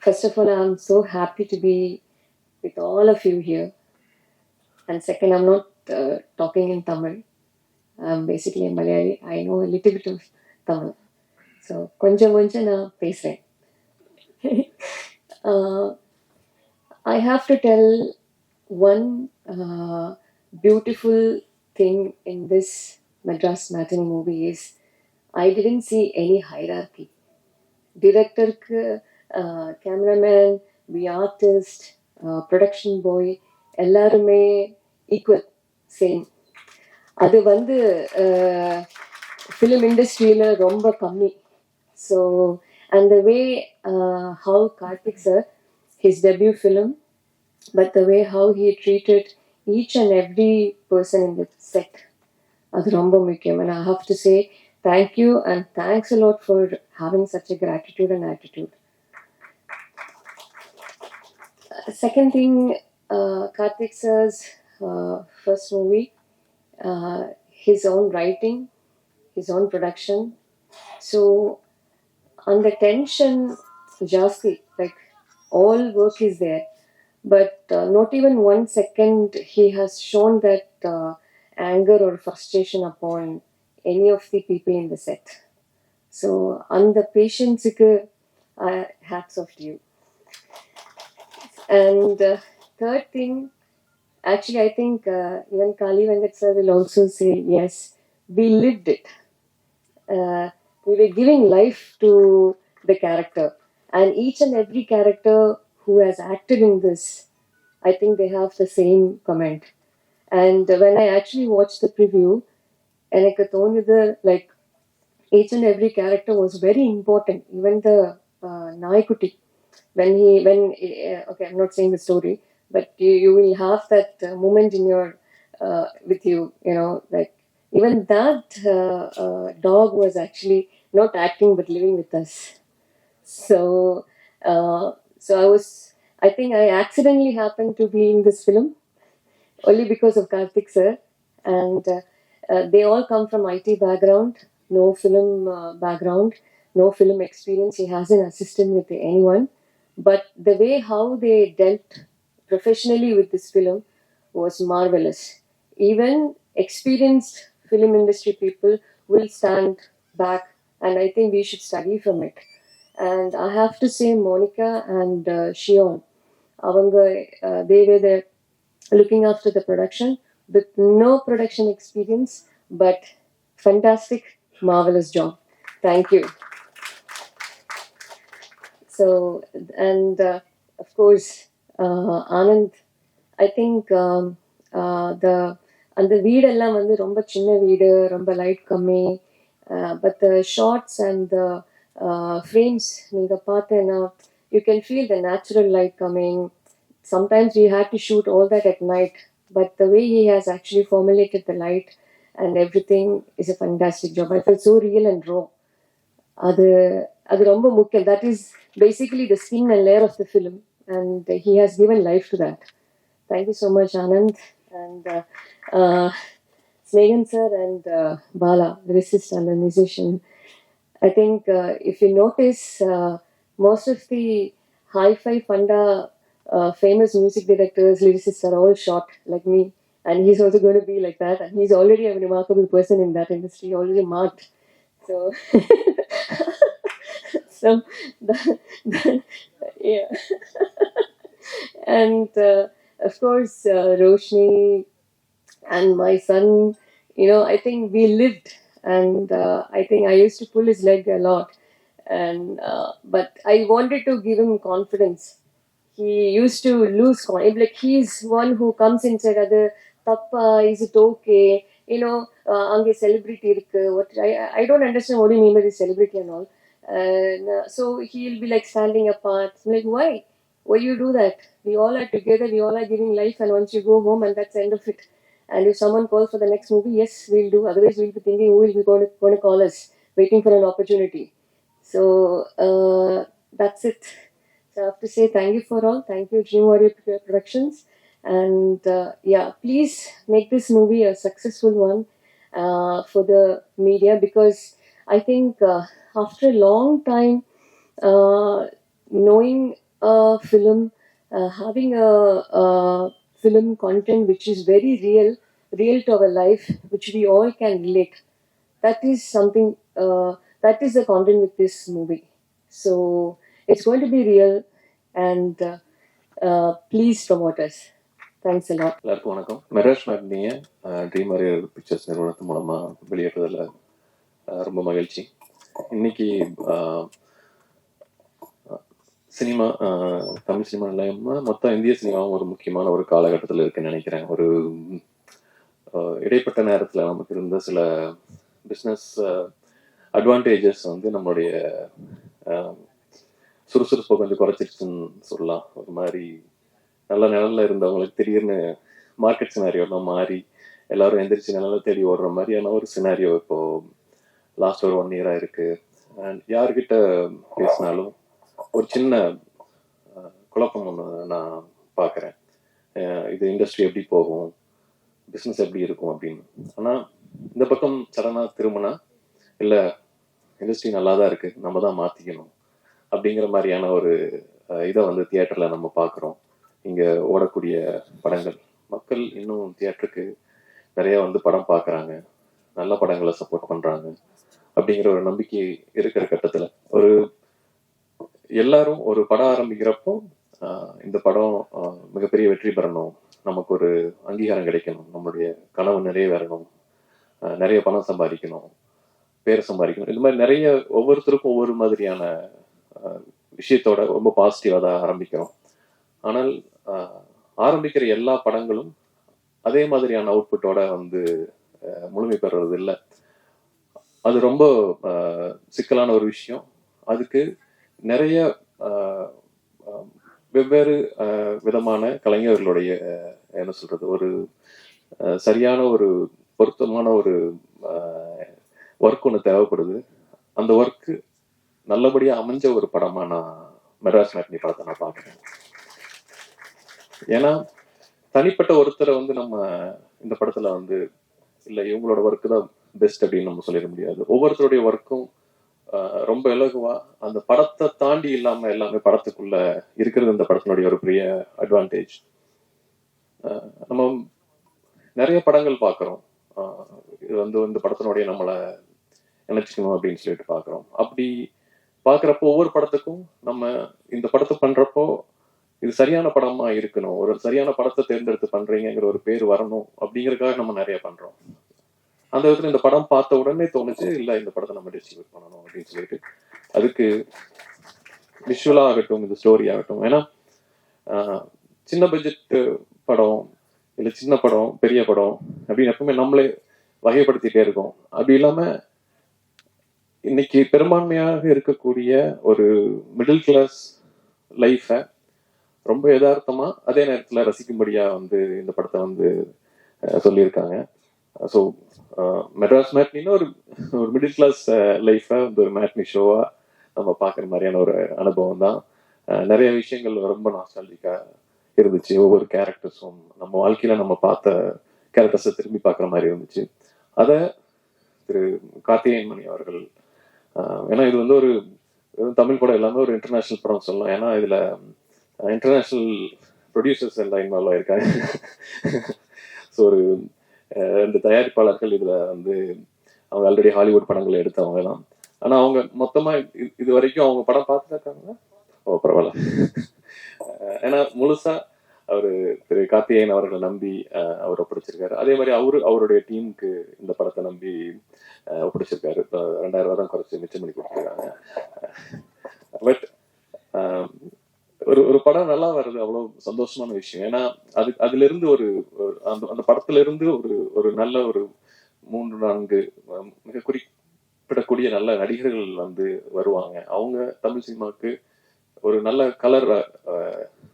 First of all, I'm so happy to be with all of you here. And second, I'm not talking in Tamil. I'm basically a Malayali. I know a little bit of Tamil. So, கொஞ்சம் கொஞ்சம் நான் பேசுறேன். uh, I have to tell one beautiful thing in this Madras Matinee movie is I didn't see any hierarchy. டிரெக்டருக்கு cameraman வி artist production boy எல்லாருமே equal same. அது வந்து film இண்டஸ்ட்ரியில் ரொம்ப கம்மி. So and the way how Karthik sir his debut film, but the way how he treated each and every person in the set, அது ரொம்ப முக்கியம். And I have to say thank you and thanks a lot for having such a gratitude and attitude. Second thing, Karthik sir's first movie, his own writing, his own production. So on the tension, Jasti, like all work is there, but not even 1 second he has shown that anger or frustration upon any of the people in the set. So on the patience, hats off to you. And third thing, actually I think even Kali Venkat sir will also say yes, we lived it. We were giving life to the character, and each and every character who has acted in this, I think they have the same comment. And when I actually watched the preview, எனக்கு தோணுது like each and every character was very important. Even the நாய்க்குட்டி, okay, I'm not saying the story, but you will have that moment in your with you, like even that dog was actually not acting but living with us. So so I think I accidentally happened to be in this film only because of Karthik sir. And they all come from IT background, no film background, no film experience. He hasn't assisted with anyone, but the way how they dealt professionally with this film was marvelous. Even experienced film industry people will stand back, and I think we should study from it. And I have to say Monica and Shion, they were there looking after the production with no production experience, but fantastic, marvelous job. Thank you. So, and of course, Anand, I think அந்த வீடெல்லாம் வந்து ரொம்ப சின்ன வீடு, ரொம்ப light கம்மி, but the shots and the frames நீங்கள் பார்த்தேன்னா you can feel the natural light coming. Sometimes we had to shoot all that at night, but the way he has actually formulated the light and everything is a fantastic job. I felt so real and raw. அது ரொம்ப முக்கியம். That is basically the skin and layer of the film, and he has given life to that. Thank you so much, Anand, and Snehan sir, and Bala, the lyricist and the musician. I think if you notice, most of the hi-fi funda famous music directors, lyricists are all short like me, and he's also going to be like that, and he's already a remarkable person in that industry, already marked. So so yeah. And of course Roshni and my son, I think we lived, and I think I used to pull his leg a lot, and but I wanted to give him confidence. He used to lose like he's one who comes inside other tappa, is it okay, ange celebrity irukku, what I don't understand what do you mean by this celebrity and all. And so he'll be like standing apart. I'm like, why you do that? We all are together, we all are giving life, and once you go home, and that's the end of it. And if someone calls for the next movie, yes, we'll do, otherwise we'll be thinking who will be going to call us, waiting for an opportunity. So that's it. So I have to say thank you for all. Thank you, Dream Warrior Productions. And yeah, please make this movie a successful one for the media, because I think after a long time, knowing a film, having a film content which is very real to our life, which we all can relate. That is something, that is the content with this movie. So it's going to be real, and please promote us. Thanks a lot. எல்லாருக்கும் வணக்கம். Madras மேட்னியை dream warrior pictures நிறுவனத்து மூலமாக வெளியேற்றதில் ரொம்ப மகிழ்ச்சி. இன்னைக்கு cinema, Tamil cinema இல்லாமல் மொத்தம் இந்திய சினிமாவும் ஒரு முக்கியமான ஒரு காலகட்டத்தில் இருக்குன்னு நினைக்கிறேன். ஒரு இடைப்பட்ட நேரத்தில் நமக்கு இருந்த சில பிஸ்னஸ் அட்வான்டேஜஸ் வந்து நம்மளுடைய சுறுசுறுப்பை கொஞ்சம் குறைச்சிருச்சுன்னு சொல்லலாம். ஒரு மாதிரி நல்ல நிழல்ல இருந்தவங்களுக்கு திடீர்னு மார்க்கெட் சினாரியோலாம் மாறி எல்லாரும் எந்திரிச்சு நிழலை தேடி ஓடுற மாதிரியான ஒரு சினாரியோ இப்போ லாஸ்ட் ஒரு 1 இயராக இருக்கு. அண்ட் யார்கிட்ட பேசினாலும் ஒரு சின்ன குழப்பம் ஒன்று நான் பார்க்குறேன். இது இண்டஸ்ட்ரி எப்படி போகும், பிஸ்னஸ் எப்படி இருக்கும் அப்படின்னு. ஆனால் இந்த பக்கம் சடனாக திரும்பினா இல்லை, இண்டஸ்ட்ரி நல்லா தான் இருக்குது, நம்ம தான் மாற்றிக்கணும் அப்படிங்கிற மாதிரியான ஒரு இதை வந்து தியேட்டரில் நம்ம பார்க்குறோம். இங்கே ஓடக்கூடிய படங்கள், மக்கள் இன்னும் தியேட்டருக்கு நிறைய வந்து படம் பார்க்குறாங்க, நல்ல படங்களை சப்போர்ட் பண்ணுறாங்க அப்படிங்கிற ஒரு நம்பிக்கை இருக்கிற கட்டத்தில் ஒரு எல்லாரும் ஒரு படம் ஆரம்பிக்கிறப்போ இந்த படம் மிகப்பெரிய வெற்றி பெறணும், நமக்கு ஒரு அங்கீகாரம் கிடைக்கணும், நம்மளுடைய கனவு நிறைவேறணும், நிறைய பணம் சம்பாதிக்கணும், பேரை சம்பாதிக்கணும், இந்த மாதிரி நிறைய ஒவ்வொருத்தருக்கும் ஒவ்வொரு மாதிரியான விஷயத்தோட ரொம்ப பாசிட்டிவாக தான் ஆரம்பிக்கிறோம். ஆனால் ஆரம்பிக்கிற எல்லா படங்களும் அதே மாதிரியான அவுட்புட்டோட வந்து முழுமை பெறுறது இல்லை. அது ரொம்ப சிக்கலான ஒரு விஷயம். அதுக்கு நிறைய வெவ்வேறு விதமான கலைஞர்களுடைய என்ன சொல்றது, ஒரு சரியான ஒரு பொருத்தமான ஒரு ஒர்க் ஒன்று தேவைப்படுது. அந்த ஒர்க்கு நல்லபடியாக அமைஞ்ச ஒரு படமாக நான் மெட்ராஸ் மேட்னி படத்தை நான் பார்க்குறேன். ஏன்னா தனிப்பட்ட ஒருத்தரை வந்து நம்ம இந்த படத்துல வந்து இல்லை இவங்களோட ஒர்க்கு தான் பெஸ்ட் அப்படின்னு நம்ம சொல்லிட முடியாது. ஒவ்வொருத்தருடைய ஒர்க்கும் ரொம்ப இலகுவா அந்த படத்தை தாண்டி இல்லாம எல்லாமே படத்துக்குள்ள இருக்கிறது இந்த படத்தினுடைய ஒரு பெரிய அட்வான்டேஜ். நம்ம நிறைய படங்கள் பார்க்குறோம், இது வந்து இந்த படத்தினுடைய நம்மளை நினைச்சுக்கணும் அப்படின்னு சொல்லிட்டு பார்க்குறோம். அப்படி பார்க்குறப்போ ஒவ்வொரு படத்துக்கும் நம்ம இந்த படத்தை பண்றப்போ இது சரியான படமா இருக்கணும், ஒரு சரியான படத்தை தேர்ந்தெடுத்து பண்றீங்கிற ஒரு பேர் வரணும் அப்படிங்கறதுக்காக நம்ம நிறைய பண்றோம். அந்த விதத்துல இந்த படம் பார்த்த உடனே தோணுச்சு, இல்ல இந்த படத்தை நம்ம டிஸ்ட்ரிபியூட் பண்ணணும் அப்படின்னு சொல்லிட்டு. அதுக்கு விஷுவலா ஆகட்டும், இந்த ஸ்டோரி ஆகட்டும். ஏன்னா சின்ன பட்ஜெட் படம் இல்ல சின்ன படம் பெரிய படம் அப்படின்னு எப்பவுமே நம்மளே வகைப்படுத்திட்டே இருக்கோம். அப்படி இல்லாம இன்னைக்கு பெரும்பான்மையாக இருக்கக்கூடிய ஒரு மிடில் கிளாஸ் லைஃபை ரொம்ப யதார்த்தமா அதே நேரத்துல ரசிக்கும்படியா வந்து இந்த படத்தை வந்து சொல்லியிருக்காங்க. ஸோ மெட்ராஸ் மேட்னின்னு ஒரு மிடில் கிளாஸ் லைஃபை வந்து ஒரு மேட்னி ஷோவா நம்ம பார்க்குற மாதிரியான ஒரு அனுபவம் தான். நிறைய விஷயங்கள் ரொம்ப நாஸ்டாலஜிக்கா இருந்துச்சு. ஒவ்வொரு கேரக்டர்ஸும் நம்ம வாழ்க்கையில நம்ம பார்த்த கேரக்டர்ஸை திரும்பி பார்க்குற மாதிரி இருந்துச்சு. அதை திரு கார்த்திகேயன் மணி அவர்கள், ஏன்னா இது வந்து ஒரு தமிழ் படம் எல்லாமே ஒரு இன்டர்நேஷனல் படம் சொல்லலாம். ஏன்னா இதுல இன்டர்நேஷ்னல் ப்ரொடியூசர்ஸ் எல்லாம் இன்வால்வ் ஆயிருக்காங்க. ஸோ ஒரு 2 தயாரிப்பாளர்கள் இதில் வந்து அவங்க ஆல்ரெடி ஹாலிவுட் படங்களை எடுத்தவங்க எல்லாம். ஆனால் அவங்க மொத்தமாக இது வரைக்கும் அவங்க படம் பார்த்துருக்காங்க. ஓ பரவாயில்ல. ஏன்னா முழுசா அவர் திரு கார்த்திகேயன் அவர்களை நம்பி அவர் ஒப்படைச்சிருக்காரு. அதே மாதிரி அவருடைய டீமுக்கு இந்த படத்தை நம்பி ஒப்படைச்சிருக்காரு. இப்போ 2000 ரூபா தான் குறைச்சி மிச்சம் பண்ணி கொடுத்துருக்காங்க. பட் ஒரு படம் நல்லா வர்றது அவ்வளவு சந்தோஷமான விஷயம். ஏன்னா அதுல இருந்து அந்த படத்துல இருந்து ஒரு நல்ல ஒரு 3-4 மிக குறிப்பிடக்கூடிய நல்ல நடிகர்கள் வந்து வருவாங்க. அவங்க தமிழ் சினிமாவுக்கு ஒரு நல்ல கலர்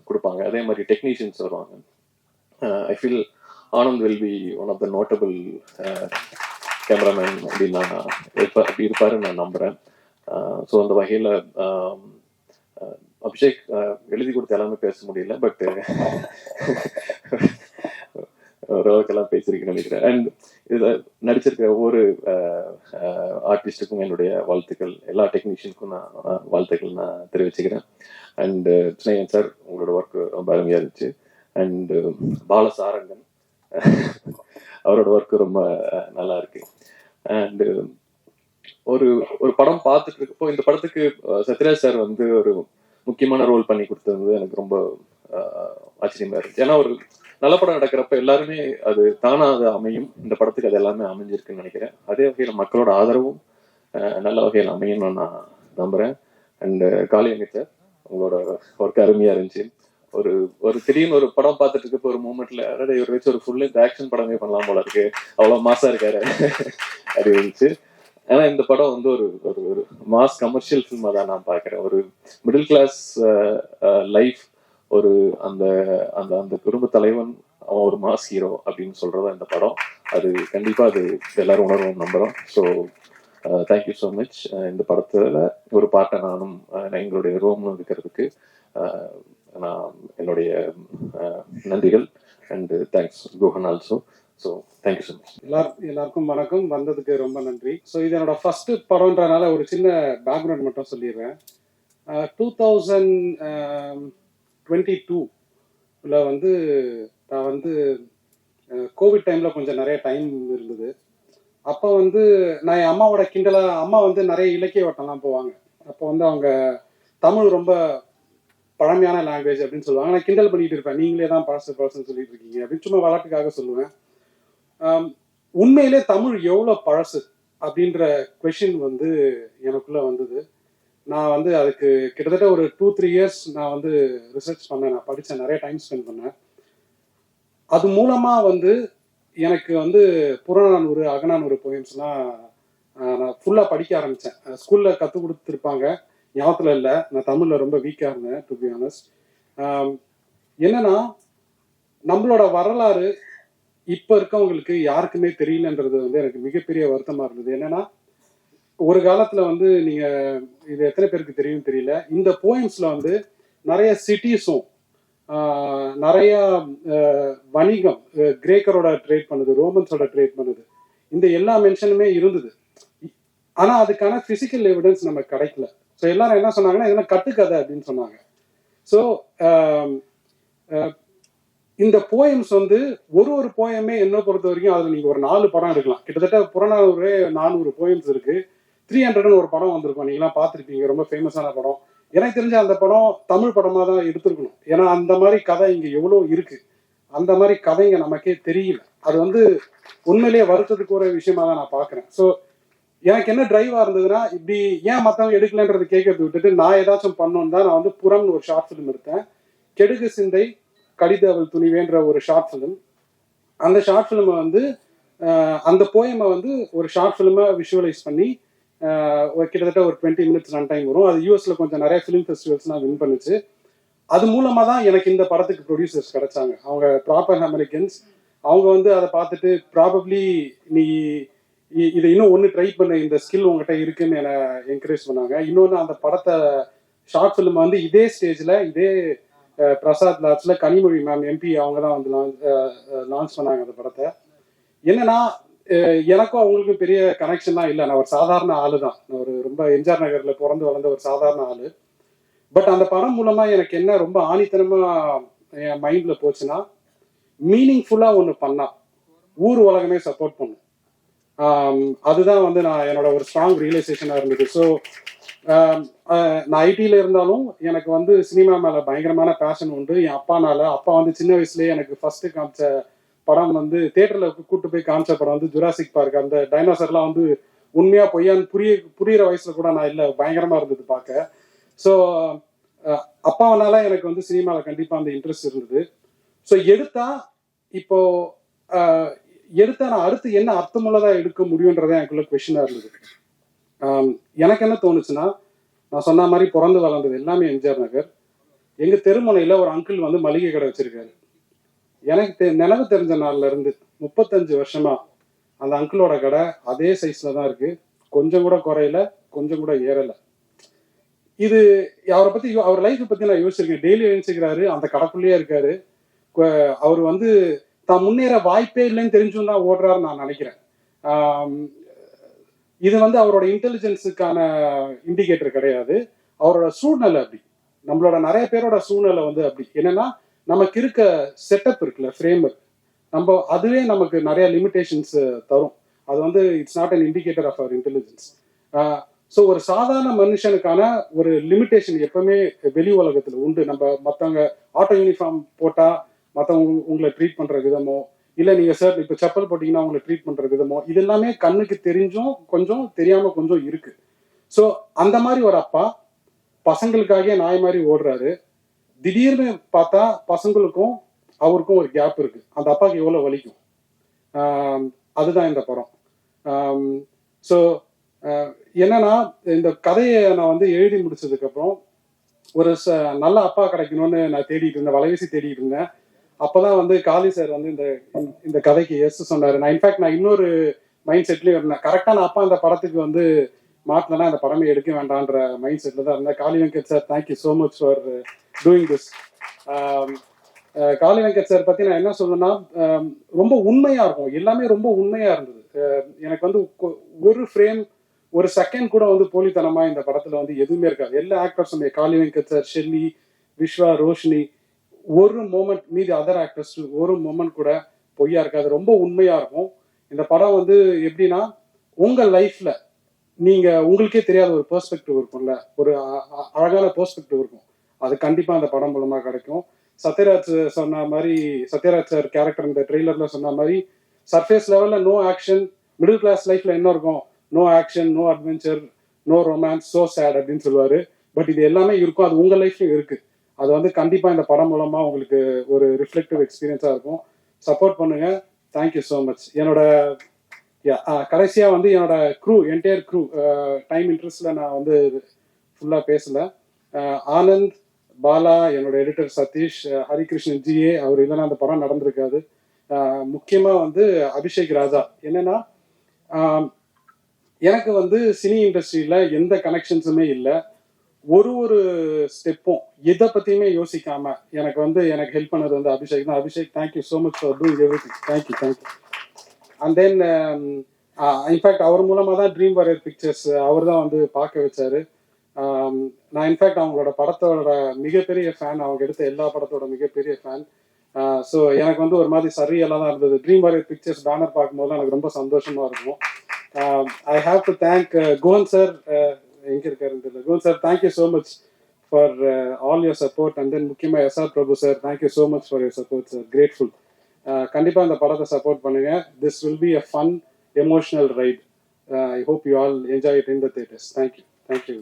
கொடுப்பாங்க. அதே மாதிரி டெக்னீஷியன்ஸ் வருவாங்க. I feel Anand will be one of the notable cameraman அப்படின்னு நான் அப்படி இருப்பாருன்னு நான் நம்புறேன். ஸோ அந்த வகையில் அபிஷேக் எழுதி கொடுத்த எல்லாமே பேச முடியல. பட் ஓரளவுக்கெல்லாம் பேசியிருக்கேன்னு நினைக்கிறேன். அண்ட் இதில் நடிச்சிருக்க ஒவ்வொரு ஆர்டிஸ்டுக்கும் என்னுடைய வாழ்த்துக்கள், எல்லா டெக்னீஷியனுக்கும் நான் வாழ்த்துக்கள் நான் தெரிவிச்சுக்கிறேன். அண்டு ஸ்னேகன் சார், உங்களோட ஒர்க் ரொம்ப அருமையாக இருந்துச்சு. அண்டு பாலசாரங்கன் அவரோட ஒர்க்கு ரொம்ப நல்லா இருக்கு. அண்டு ஒரு ஒரு படம் பார்த்துட்டு இருக்கப்போ இந்த படத்துக்கு சத்யராஜ் சார் வந்து ஒரு முக்கியமான ரோல் பண்ணி கொடுத்தது எனக்கு ரொம்ப ஆச்சரியமா இருந்துச்சு. ஏன்னா ஒரு நல்ல படம் நடக்கிறப்ப எல்லாருமே அது தானா அது அமையும். இந்த படத்துக்கு அது எல்லாமே அமைஞ்சிருக்குன்னு நினைக்கிறேன். அதே வகையில் மக்களோட ஆதரவும் நல்ல வகையில் அமையும்னு நான் நம்புறேன். அண்ட் காளியங்க சார், உங்களோட ஒர்க் அருமையா இருந்துச்சு. ஒரு ஒரு திடீர்னு ஒரு படம் பார்த்துட்டு இருக்கப்போ ஒரு மூமெண்ட்ல அதாவது இவர் வச்சு ஒரு ஃபுல் லென்த் ஆக்ஷன் படமே பண்ணலாம் போல இருக்கு, அவ்வளவு மாசா இருக்காரு அப்படி இருந்துச்சு. ஏன்னா இந்த படம் வந்து ஒரு ஒரு மாஸ் கமர்ஷியல் ஃபில்மா தான் நான் பார்க்குறேன். ஒரு மிடில் கிளாஸ் லைஃப், ஒரு அந்த அந்த அந்த குடும்ப தலைவன் அவன் ஒரு மாஸ் ஹீரோ அப்படின்னு சொல்றதா இந்த படம். அது கண்டிப்பா அது எல்லாரும் உணர்வும் நம்புறோம். So thank you so much. இந்த படத்துல ஒரு பாட்டை நானும் எங்களுடைய ரோம்னு இருக்கிறதுக்கு நான் என்னுடைய நன்றிகள். And thanks Guhan also. So thank you so much. எல்லாருக்கும் வணக்கம், வந்ததுக்கு ரொம்ப நன்றி. ஸோ இது என்னோட ஃபர்ஸ்ட் படம்ன்றனால ஒரு சின்ன பேக்ரவுண்ட் மட்டும் சொல்லிடுறேன். 2022 வந்து நான் வந்து கோவிட் டைமில் கொஞ்சம் நிறைய டைம் இருந்தது. அப்போ வந்து நான் என் அம்மாவோட அம்மா வந்து நிறைய இலக்கிய வட்டம்லாம் போவாங்க. அப்போ வந்து அவங்க தமிழ் ரொம்ப பழமையான லாங்குவேஜ் அப்படின்னு சொல்லுவாங்க. நான் கிண்டல் பண்ணிட்டு இருப்பேன், நீங்களே தான் பழசுன்னு சொல்லிட்டு இருக்கீங்க அப்படின்னு சும்மா விளையாட்டுக்காக சொல்லுவேன். உண்மையிலே தமிழ் எவ்வளோ பழசு அப்படின்ற கொஷின் வந்து எனக்குள்ள வந்தது. நான் வந்து அதுக்கு கிட்டத்தட்ட ஒரு 2-3 இயர்ஸ் நான் வந்து ரிசர்ச் பண்ணேன், நான் படித்தேன், நிறைய டைம் ஸ்பெண்ட் பண்ணேன். அது மூலமாக வந்து எனக்கு வந்து புறநானூறு அகநானூறு போயம்ஸ்லாம் நான் ஃபுல்லாக படிக்க ஆரம்பித்தேன். ஸ்கூலில் கற்றுக் கொடுத்துருப்பாங்க, ஞாபகத்தில் இல்லை. நான் தமிழில் ரொம்ப வீக்காக இருந்தேன் டு பி ஆனஸ்ட். என்னன்னா நம்மளோட வரலாறு இப்போ இருக்கவங்களுக்கு யாருக்குமே தெரியலன்றது வந்து எனக்கு மிகப்பெரிய வருத்தமாக இருந்தது. என்னன்னா ஒரு காலத்தில் வந்து நீங்கள் இது எத்தனை பேருக்கு தெரியும் தெரியல, இந்த போயம்ஸில் வந்து நிறைய சிட்டிஸும் நிறைய வணிகம், கிரேக்கரோட ட்ரேட் பண்ணுது, ரோமன்ஸோட ட்ரேட் பண்ணுது, இந்த எல்லா மென்ஷனுமே இருந்தது. ஆனால் அதுக்கான ஃபிசிக்கல் எவிடன்ஸ் நமக்கு கிடைக்கல. ஸோ எல்லாரும் என்ன சொன்னாங்கன்னா இதெல்லாம் கட்டுக்கதை அப்படின்னு சொன்னாங்க. ஸோ இந்த போயம்ஸ் வந்து ஒரு போயமே என்ன பொறுத்த வரைக்கும் அதில் நீங்கள் ஒரு 4 படம் எடுக்கலாம். கிட்டத்தட்ட புறநானூறு 400 போயம்ஸ் இருக்கு. 300 ஒரு படம் வந்திருக்கும், நீங்களாம் பார்த்துருப்பீங்க, ரொம்ப ஃபேமஸான படம். எனக்கு தெரிஞ்ச அந்த படம் தமிழ் படமாக தான் எடுத்துருக்கணும். ஏன்னா அந்த மாதிரி கதை இங்கே எவ்வளோ இருக்கு, அந்த மாதிரி கதைங்க நமக்கே தெரியல. அது வந்து உண்மையிலேயே வருத்தத்துக்கு ஒரு விஷயமா தான் நான் பார்க்குறேன். ஸோ எனக்கு என்ன டிரைவாக இருந்ததுன்னா, இப்படி ஏன் மற்றவங்க எடுக்கலன்றது கேட்கறது விட்டுட்டு நான் ஏதாச்சும் பண்ணோன்னு தான் நான் வந்து புறம்னு ஒரு ஷார்ட் ஃபிலிம் எடுத்தேன். கெடுகு சிந்தை கடிதவள் துணிவேன்ற ஒரு ஷார்ட் ஃபிலிம். அந்த ஷார்ட் ஃபிலிமை வந்து அந்த போயமை வந்து ஒரு ஷார்ட் ஃபிலிமாக விஷுவலைஸ் பண்ணி கிட்டத்தட்ட ஒரு 20 மினிட்ஸ் ரன் டைம் வரும். அது யூஎஸ்ல கொஞ்சம் நிறைய ஃபிலிம் ஃபெஸ்டிவல்ஸ்லாம் வின் பண்ணுச்சு. அது மூலமாக தான் எனக்கு இந்த படத்துக்கு ப்ரொடியூசர்ஸ் கிடைச்சாங்க. அவங்க ப்ராப்பர் அமெரிக்கன்ஸ். அவங்க வந்து அதை பார்த்துட்டு ப்ராபப்ளி நீ இதை இன்னும் ஒன்று ட்ரை பண்ண, இந்த ஸ்கில் உங்ககிட்ட இருக்குன்னு என்னை என்கரேஜ் பண்ணாங்க. இன்னொன்று அந்த படத்தை ஷார்ட் ஃபிலிம் வந்து இதே ஸ்டேஜில் இதே பிரசாத் லாப்ஸில் கனிமொழி மேம் எம்பி அவங்க தான் வந்து லான்ச் பண்ணாங்க அந்த படத்தை. என்னன்னா எனக்கும் அவங்களுக்கும் பெரிய கனெக்ஷன்லாம் இல்லை. நான் ஒரு சாதாரண ஆளு தான். நான் ஒரு ரொம்ப எம்ஜிஆர் நகரில் பிறந்து வளர்ந்த ஒரு சாதாரண ஆளு. பட் அந்த படம் மூலமாக எனக்கு என்ன ரொம்ப ஆணித்தனமாக என் மைண்டில் போச்சுன்னா, மீனிங்ஃபுல்லாக ஒன்று பண்ணா ஊர் உலகமே சப்போர்ட் பண்ணும். அதுதான் வந்து நான் என்னோட ஒரு ஸ்ட்ராங் ரியலைசேஷனாக இருந்தது. ஸோ நான் ஐடியில் இருந்தாலும் எனக்கு வந்து சினிமா மேலே பயங்கரமான பேஷன் உண்டு. என் அப்பா வந்து சின்ன வயசுலேயே எனக்கு ஃபர்ஸ்ட்டு காமிச்ச படம் வந்து தேட்டரில் கூப்பிட்டு போய் காமிச்ச படம் வந்து ஜுராசிக் பார்க். அந்த டைனோசர்லாம் வந்து உண்மையாக பொய்யான்னு புரியிற வயசில் கூட நான் இல்லை, பயங்கரமாக இருந்தது பார்க்க. ஸோ அப்பாவனால எனக்கு வந்து சினிமாவில் கண்டிப்பாக அந்த இன்ட்ரெஸ்ட் இருந்தது. ஸோ எடுத்தா நான் அடுத்து என்ன அர்த்தமுள்ளதாக எடுக்க முடியுன்றதை எனக்குள்ள கொஷினாக இருந்தது. எனக்கு என்ன தோணுச்சுன்னா, நான் சொன்ன மாதிரி பிறந்து வளர்ந்தது எல்லாமே எம்ஜிஆர் நகர். எங்கள் தெருமுனையில் ஒரு அங்கிள் வந்து மளிகை கடை வச்சிருக்காரு. எனக்கு நினைவு தெரிஞ்ச நாள்ல இருந்து 35 வருஷமா அந்த அங்கிளோட கடை அதே சைஸ்ல தான் இருக்கு. கொஞ்சம் கூட குறையல, கொஞ்சம் கூட ஏறல. இது அவரை பத்தி, அவர் லைஃப் பத்தி நான் யோசிச்சிருக்கேன். டெய்லி எழுந்திருக்கிறாரு, அந்த கடைக்குள்ளேயே இருக்காரு. அவர் வந்து தான் முன்னேற வாய்ப்பே இல்லைன்னு தெரிஞ்சும் தான் ஓடுறாருன்னு நான் நினைக்கிறேன். இது வந்து அவரோட இன்டெலிஜென்ஸுக்கான இண்டிகேட்டர் கிடையாது, அவரோட சூழ்நிலை அப்படி. நம்மளோட நிறைய பேரோட சூழ்நிலை வந்து அப்படி. என்னன்னா நமக்கு இருக்க செட்டப் இருக்குல்ல, ஃப்ரேம், நம்ம அதுவே நமக்கு நிறைய லிமிடேஷன்ஸ் தரும். அது வந்து it's not an indicator of our intelligence. So ஒரு சாதாரண மனுஷனுக்கான ஒரு லிமிடேஷன் எப்பவுமே வெளி உலகத்தில் உண்டு. நம்ம மற்றவங்க ஆட்டோ யூனிஃபார்ம் போட்டால் மற்றவங்க உங்களை ட்ரீட் பண்ணுற விதமோ, இல்லை நீங்கள் சார் இப்போ செப்பல் போட்டிங்கன்னா உங்களை ட்ரீட் பண்ணுற விதமோ, இது எல்லாமே கண்ணுக்கு தெரிஞ்சும் கொஞ்சம் தெரியாமல் கொஞ்சம் இருக்கு. ஸோ அந்த மாதிரி ஒரு அப்பா பசங்களுக்காக நாய் மாதிரி ஓடுறாரு. திடீர்னு பார்த்தா பசங்களுக்கும் அவருக்கும் ஒரு கேப் இருக்கு. அந்த அப்பாவுக்கு எவ்வளோ வலிக்கும், அதுதான் இந்த படம். ஸோ என்னன்னா இந்த கதையை நான் வந்து எழுதி முடிச்சதுக்கப்புறம் ஒரு நல்ல அப்பா கிடைக்கணும்னு நான் தேடிட்டு இருந்தேன், வலைவீசி தேடிட்டு இருந்தேன். அப்போதான் வந்து காளி சார் வந்து இந்த கதைக்கு எஸ் சொன்னார். நான் இன்ஃபேக்ட் நான் இன்னொரு மைண்ட் செட்லேயும் இருந்தேன். கரெக்டான அப்பா இந்த படத்துக்கு வந்து மாட்டினா இந்த படமே எடுக்க வேண்டான்ற மைண்ட் செட்டில் தான் இருந்தேன். Kali Venkat sir, thank you so much for doing this. Kali Venkat sir பற்றி நான் என்ன சொல்லணும்னா, ரொம்ப உண்மையாக இருக்கும், எல்லாமே ரொம்ப உண்மையாக இருந்தது. எனக்கு வந்து ஒரு ஃப்ரேம், ஒரு செகண்ட் கூட வந்து போலித்தனமா இந்த படத்துல வந்து எதுவுமே இருக்காது. எல்லா ஆக்டர்ஸுமே, காளி வெங்கட் சார், ஷெல்லி, விஸ்வா, ரோஷினி, ஒரு மோமெண்ட், மீதி அதர் ஆக்டர்ஸ் ஒரு மோமெண்ட் கூட பொய்யா இருக்காது, ரொம்ப உண்மையா இருக்கும். இந்த படம் வந்து எப்படின்னா, உங்க லைஃப்ல நீங்க உங்களுக்கே தெரியாத ஒரு பெர்ஸ்பெக்டிவ் இருக்கும்ல, ஒரு அழகான பெர்ஸ்பெக்டிவ் இருக்கும், அது கண்டிப்பா அந்த படம் மூலமா கிடைக்கும். சத்யராஜ் சொன்ன மாதிரி, சத்யராஜ் சார் கேரக்டர் இந்த ட்ரெய்லர்ல சொன்ன மாதிரி, சர்ஃபேஸ் லெவல்ல நோ ஆக்ஷன், மிடில் கிளாஸ் லைஃப்ல என்ன இருக்கும், no action, no adventure, no romance, so sad அப்படின்னு சொல்லுவாரு. பட் இது எல்லாமே இருக்கும், அது உங்க லைஃப்லயும் இருக்கு. அது வந்து கண்டிப்பா இந்த படம் மூலமா உங்களுக்கு ஒரு ரிஃப்ளெக்டிவ் எக்ஸ்பீரியன்ஸா இருக்கும். சப்போர்ட் பண்ணுங்க. Thank you so much. என்னோட கடைசியா வந்து என்னோட க்ரூ, என்டையர் க்ரூ, டைம் இன்ட்ரெஸ்ட்ல நான் வந்து ஃபுல்லா பேசல. ஆனந்த், பாலா, என்னோட எடிட்டர் சதீஷ், ஹரிகிருஷ்ணன் ஜிஏ, அவர் இல்லைன்னா அந்த படம் நடந்திருக்காது. முக்கியமா வந்து அபிஷேக் ராஜா. என்னன்னா, எனக்கு வந்து சினி இண்டஸ்ட்ரியில எந்த கனெக்ஷன்ஸுமே இல்லை. ஒரு ஸ்டெப்பும் எதை பத்தியுமே யோசிக்காம எனக்கு ஹெல்ப் பண்ணது வந்து அபிஷேக் தான். Abhishek, thank you so much for doing everything. Thank you. And then in fact அவர் மூலமா தான் ட்ரீம் வாரியர் பிக்சர்ஸ் அவர் தான் வந்து பார்க்க வச்சாரு. நான் இன்ஃபேக்ட் அவங்களோட படத்தோட மிகப்பெரிய ஃபேன், அவங்க எடுத்த எல்லா படத்தோட மிகப்பெரிய ஃபேன். ஸோ எனக்கு வந்து ஒரு மாதிரி சரியெல்லாம் தான் இருந்தது. ட்ரீம் வாரியர் பிக்சர்ஸ் பேனர் பார்க்கும்போது எனக்கு ரொம்ப சந்தோஷமா இருக்கும். I have to thank Gohan sir. Gohan sir, thank you so much for all your support. And then முக்கியமா SR Prabhu sir, thank you so much for your support sir. Grateful. கண்டிப்பா இந்த படத்தை support பண்ணுங்க. This will be a fun, emotional ride. I hope you all enjoy it in the theaters. Thank you.